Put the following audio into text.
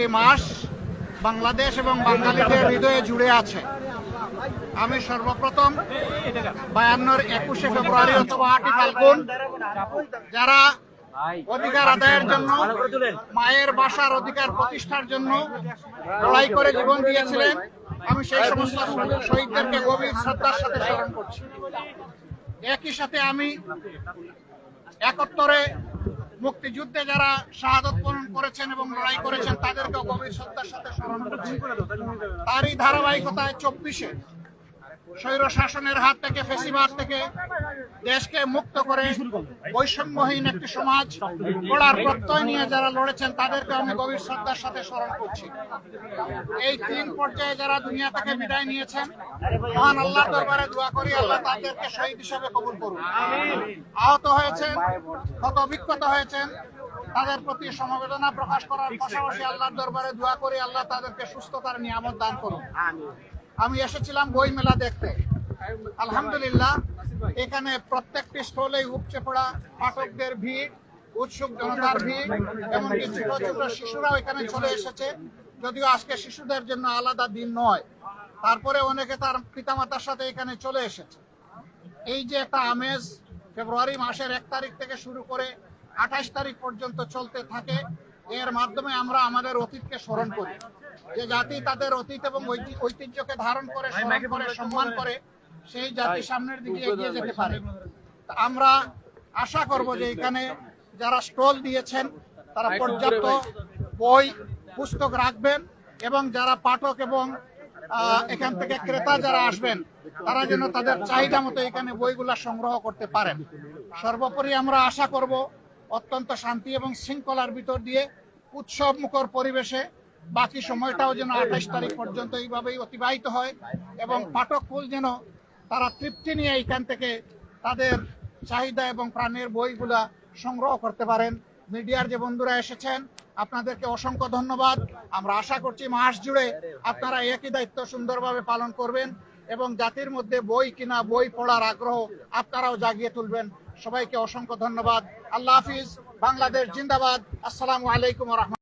এই মাস বাংলাদেশ এবং বাঙালিদের হৃদয়ে জুড়ে আছে। আমি সর্বপ্রথম 52 21শে ফেব্রুয়ারি অথবা 8ই ফাল্গুন যারা অধিকার আদায়ের জন্য, মায়ের বাসার অধিকার প্রতিষ্ঠার জন্য লড়াই করে জীবন দিয়েছিলেন, আমি সেই সমস্ত শহীদদেরকে গভীর শ্রদ্ধার সাথে স্মরণ করছি। একই সাথে আমি 71-এ মুক্তিযুদ্ধে যারা শাহাদত বরণ করেছেন এবং লড়াই করেছেন তাদেরকেও গভীর শ্রদ্ধার সাথে স্মরণ করছি। তারই ধারাবাহিকতায় 24-এ স্বৈর শাসনের হাত থেকে, ফেসিবাদ থেকে দেশকে মুক্ত করে বৈষম্যহীন একটি সমাজ গড়ার প্রত্যয় নিয়ে যারা লড়েছেন তাদেরকে আমি গভীর শ্রদ্ধার সাথে স্মরণ করছি। এই 3 পর্যায়ে যারা দুনিয়া থেকে বিদায় নিয়েছেন, মহান আল্লাহর দরবারে দোয়া করি আল্লাহ তাদেরকে শহীদ হিসেবে কবুল করুন। আহত হয়েছেন, ক্ষত বিক্ষত হয়েছেন, তাদের প্রতি সমবেদনা প্রকাশ করার পাশাপাশি আল্লাহর দরবারে দোয়া করি আল্লাহ তাদেরকে সুস্থতার নিয়ামত দান করুন। আমি এসেছিলাম বই মেলা দেখতে। আলহামদুলিল্লাহ, এখানে প্রত্যেকটি স্টলেই উপচে পড়া পাঠকদের ভিড়, উৎসুক জনতার ভিড়, এমনকি ছোট ছোট শিশুরাও এখানে চলে এসেছে। যদিও আজকে শিশুদের জন্য আলাদা দিন নয়, তারপরে অনেকে তার পিতামাতার সাথে এখানে চলে এসেছে। এই যে একটা আমেজ ফেব্রুয়ারি মাসের 1 তারিখ থেকে শুরু করে 28 তারিখ পর্যন্ত চলতে থাকে, এর মাধ্যমে আমরা আমাদের অতীতকে স্মরণ করি। যে জাতি তাদের অতীত এবং ঐতিহ্যকে ধারণ করে, স্মরণ করে, সম্মান করে, সেই জাতি সামনের দিকে এগিয়ে যেতে পারে। আমরা আশা করব যে এখানে যারা স্টল দিয়েছেন তারা পর্যাপ্ত বই পুস্তক রাখবেন এবং যারা পাঠক এবং এখান থেকে ক্রেতা যারা আসবেন তারা যেন তাদের চাহিদা মতো এখানে বইগুলা সংগ্রহ করতে পারেন। সর্বোপরি আমরা আশা করব অত্যন্ত শান্তি এবং শৃঙ্খলার ভিতর দিয়ে উৎসব মুখর পরিবেশে বাকি সময়টাও যেন 28 তারিখ পর্যন্ত এইভাবেই অতিবাহিত হয় এবং পাঠককুল যেন তারা তৃপ্তি নিয়ে এখান থেকে তাদের চাহিদা এবং প্রাণের বইগুলা সংগ্রহ করতে পারেন। মিডিয়ার যে বন্ধুরা এসেছেন আপনাদেরকে অসংখ্য ধন্যবাদ। আমরা আশা করছি মাস জুড়ে আপনারা একই দায়িত্ব সুন্দরভাবে পালন করবেন এবং জাতির মধ্যে বই কিনা, বই পড়ার আগ্রহ আপনারাও জাগিয়ে তুলবেন। সবাইকে অসংখ্য ধন্যবাদ। আল্লাহ হাফিজ। বাংলাদেশ জিন্দাবাদ। আসসালামু আলাইকুম ওয়া রাহমাতুল্লাহ।